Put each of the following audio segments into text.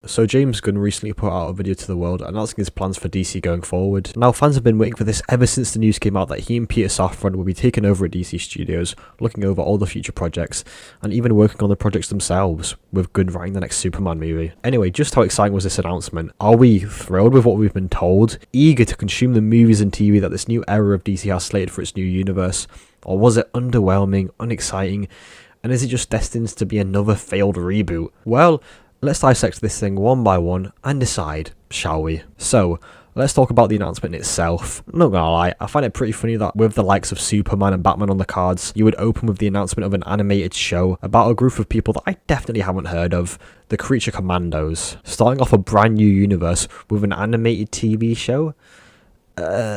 So James Gunn recently put out a video to the world announcing his plans for DC going forward. Now fans have been waiting for this ever since the news came out that he and Peter Safran will be taking over at DC Studios, looking over all the future projects, and even working on the projects themselves, with Gunn writing the next Superman movie. Anyway, just how exciting was this announcement? Are we thrilled with what we've been told? Eager to consume the movies and TV that this new era of DC has slated for its new universe? Or was it underwhelming, unexciting, and is it just destined to be another failed reboot? Well, let's dissect this thing one by one and decide, shall we? So, let's talk about the announcement itself. I'm not gonna lie, I find it pretty funny that with the likes of Superman and Batman on the cards, you would open with the announcement of an animated show about a group of people that I definitely haven't heard of, the Creature Commandos. Starting off a brand new universe with an animated TV show?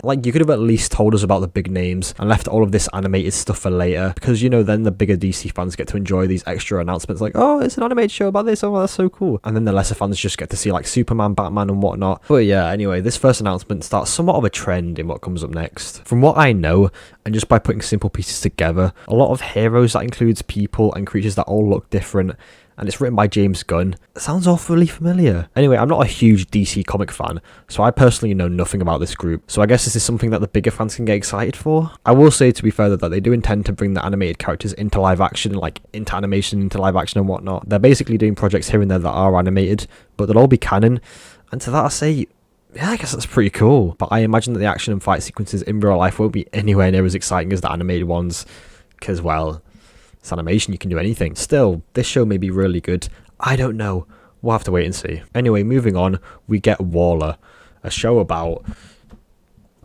Like, you could have at least told us about the big names and left all of this animated stuff for later, because, you know, then the bigger DC fans get to enjoy these extra announcements like, oh, it's an animated show about this, oh, that's so cool. And then the lesser fans just get to see, like, Superman, Batman, and whatnot. But yeah, anyway, this first announcement starts somewhat of a trend in what comes up next. From what I know, and just by putting simple pieces together, a lot of heroes that includes people and creatures that all look different, and it's written by James Gunn. It sounds awfully familiar. Anyway, I'm not a huge DC comic fan, so I personally know nothing about this group, so I guess this is something that the bigger fans can get excited for. I will say, to be fair, that they do intend to bring the animated characters into live action, like into animation, into live action and whatnot. They're basically doing projects here and there that are animated, but they'll all be canon, and to that I say, yeah, I guess that's pretty cool. But I imagine that the action and fight sequences in real life won't be anywhere near as exciting as the animated ones, because, well, it's animation, you can do anything. Still, this show may be really good. I don't know. We'll have to wait and see. Anyway, moving on, we get Waller. A show about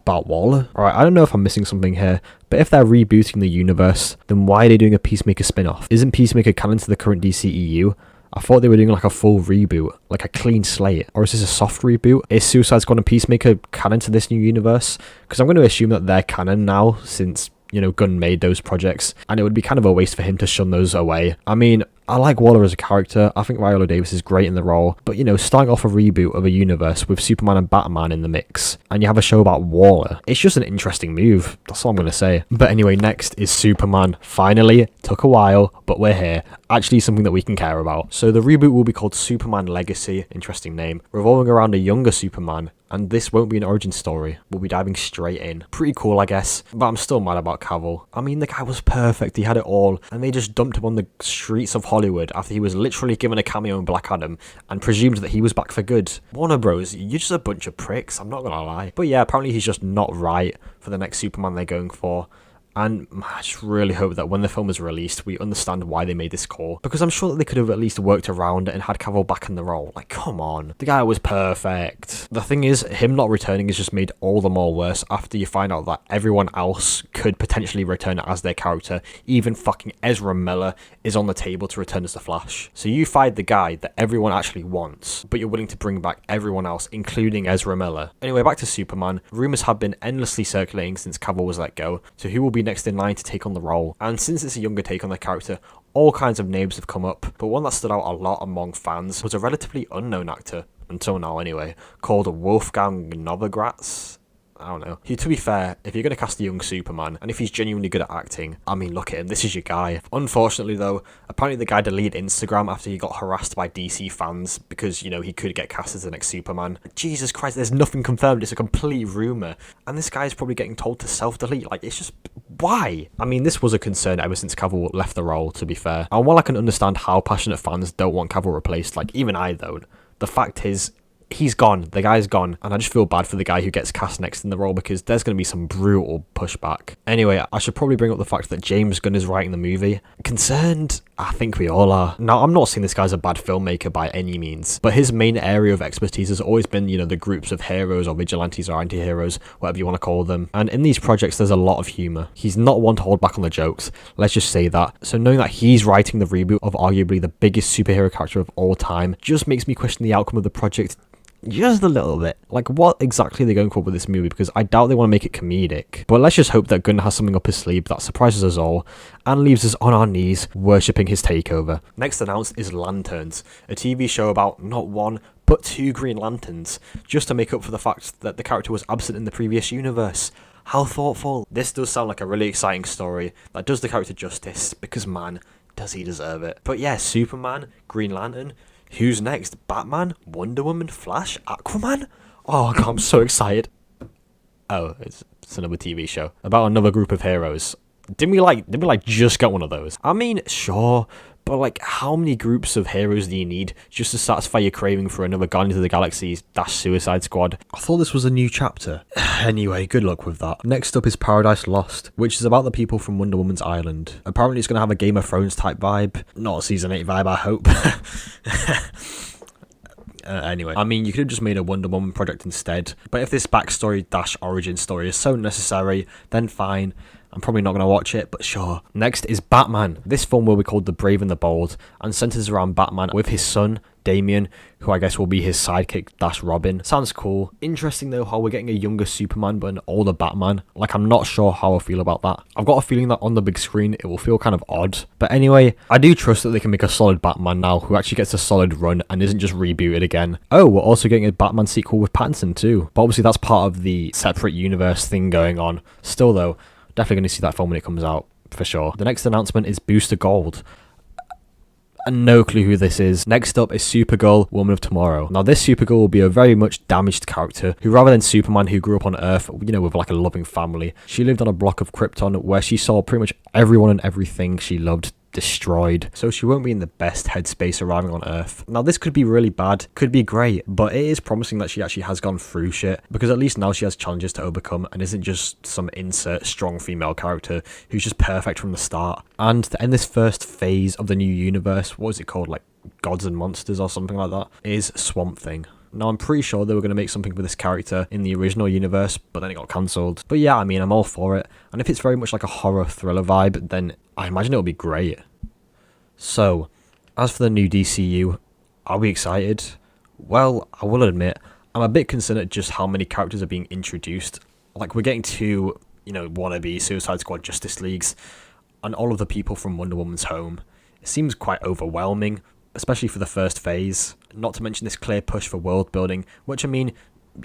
Waller? Alright, I don't know if I'm missing something here, but if they're rebooting the universe, then why are they doing a Peacemaker spin-off? Isn't Peacemaker canon to the current DCEU? I thought they were doing like a full reboot, like a clean slate. Or is this a soft reboot? Is Suicide Squad and Peacemaker canon to this new universe? Because I'm going to assume that they're canon now, since, you know, Gunn made those projects, and it would be kind of a waste for him to shun those away. I mean, I like Waller as a character, I think Viola Davis is great in the role, but, you know, starting off a reboot of a universe with Superman and Batman in the mix, and you have a show about Waller, it's just an interesting move, that's all I'm going to say. But anyway, next is Superman. Finally, took a while, but we're here. Actually something that we can care about. So the reboot will be called Superman Legacy, interesting name, revolving around a younger Superman, and this won't be an origin story. We'll be diving straight in. Pretty cool, I guess, but I'm still mad about Cavill. I mean, the guy was perfect, he had it all, and they just dumped him on the streets of Hollywood after he was literally given a cameo in Black Adam and presumed that he was back for good. Warner Bros, you're just a bunch of pricks, I'm not gonna lie. But yeah, apparently he's just not right for the next Superman they're going for. And I just really hope that when the film is released, we understand why they made this call. Because I'm sure that they could have at least worked around it and had Cavill back in the role. Like, come on. The guy was perfect. The thing is, him not returning is just made all the more worse after you find out that everyone else could potentially return as their character. Even fucking Ezra Miller is on the table to return as the Flash. So you find the guy that everyone actually wants, but you're willing to bring back everyone else, including Ezra Miller. Anyway, back to Superman. Rumours have been endlessly circulating since Cavill was let go, so who will be next in line to take on the role? And since it's a younger take on the character, all kinds of names have come up, but one that stood out a lot among fans was a relatively unknown actor, until now anyway, called Wolfgang Novogratz. I don't know. To be fair, if you're going to cast a young Superman, and if he's genuinely good at acting, I mean, look at him, this is your guy. Unfortunately though, apparently the guy deleted Instagram after he got harassed by DC fans because, you know, he could get cast as the next Superman. Jesus Christ, there's nothing confirmed, it's a complete rumour. And this guy's probably getting told to self-delete, like, it's just, why? I mean, this was a concern ever since Cavill left the role, to be fair. And while I can understand how passionate fans don't want Cavill replaced, like, even I don't, the fact is, he's gone, the guy's gone, and I just feel bad for the guy who gets cast next in the role because there's going to be some brutal pushback. Anyway, I should probably bring up the fact that James Gunn is writing the movie. Concerned? I think we all are. Now, I'm not saying this guy's a bad filmmaker by any means, but his main area of expertise has always been, you know, the groups of heroes or vigilantes or anti-heroes, whatever you want to call them. And in these projects, there's a lot of humour. He's not one to hold back on the jokes, let's just say that. So knowing that he's writing the reboot of arguably the biggest superhero character of all time just makes me question the outcome of the project just a little bit. Like, what exactly are they going for with this movie? Because I doubt they want to make it comedic. But let's just hope that Gunn has something up his sleeve that surprises us all and leaves us on our knees worshipping his takeover. Next announced is Lanterns, a TV show about not one, but two Green Lanterns, just to make up for the fact that the character was absent in the previous universe. How thoughtful. This does sound like a really exciting story that does the character justice, because man, does he deserve it. But yeah, Superman, Green Lantern, Who's next? Batman? Wonder Woman? Flash? Aquaman? Oh god, I'm so excited. Oh, it's another TV show about another group of heroes. Didn't we just get one of those? I mean, sure, but like, how many groups of heroes do you need just to satisfy your craving for another Guardians of the Galaxy - Suicide Squad? I thought this was a new chapter. Anyway, good luck with that. Next up is Paradise Lost, which is about the people from Wonder Woman's island. Apparently it's going to have a Game of Thrones type vibe. Not a Season 8 vibe, I hope. Anyway, I mean, you could have just made a Wonder Woman project instead, but if this backstory - origin story is so necessary, then fine. I'm probably not going to watch it, but sure. Next is Batman. This film will be called The Brave and the Bold, and centers around Batman with his son, Damian, who I guess will be his sidekick - Robin. Sounds cool. Interesting though how we're getting a younger Superman but an older Batman. Like, I'm not sure how I feel about that. I've got a feeling that on the big screen it will feel kind of odd. But anyway, I do trust that they can make a solid Batman now who actually gets a solid run and isn't just rebooted again. Oh, we're also getting a Batman sequel with Pattinson too. But obviously that's part of the separate universe thing going on. Still though, definitely going to see that film when it comes out, for sure. The next announcement is Booster Gold. And no clue who this is. Next up is Supergirl, Woman of Tomorrow. Now this Supergirl will be a very much damaged character who, rather than Superman who grew up on Earth, you know, with like a loving family, she lived on a block of Krypton where she saw pretty much everyone and everything she loved destroyed. So she won't be in the best headspace arriving on Earth. Now this could be really bad, could be great, but it is promising that she actually has gone through shit, because at least now she has challenges to overcome and isn't just some insert strong female character who's just perfect from the start. And to end this first phase of the new universe, what is it called, like Gods and Monsters or something like that, is Swamp Thing. Now, I'm pretty sure they were going to make something with this character in the original universe, but then it got cancelled. But yeah, I mean, I'm all for it. And if it's very much like a horror thriller vibe, then I imagine it'll be great. So, as for the new DCU, are we excited? Well, I will admit, I'm a bit concerned at just how many characters are being introduced. Like, we're getting two, you know, wannabe Suicide Squad Justice Leagues, and all of the people from Wonder Woman's home. It seems quite overwhelming, especially for the first phase. Not to mention this clear push for world building, which, I mean,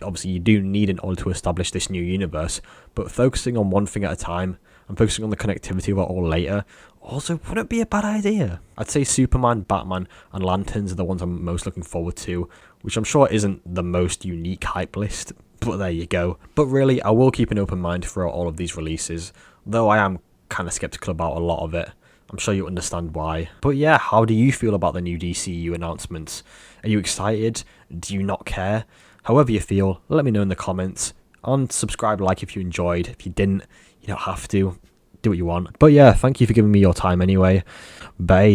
obviously you do need in order to establish this new universe, but focusing on one thing at a time and focusing on the connectivity of it all later also wouldn't be a bad idea. I'd say Superman, Batman and Lanterns are the ones I'm most looking forward to, which I'm sure isn't the most unique hype list, but there you go. But really, I will keep an open mind throughout all of these releases, though I am kind of skeptical about a lot of it. I'm sure you understand why. But yeah, how do you feel about the new DCU announcements? Are you excited? Do you not care? However you feel, let me know in the comments. And subscribe, like if you enjoyed. If you didn't, you don't have to. Do what you want. But yeah, thank you for giving me your time anyway. Bye.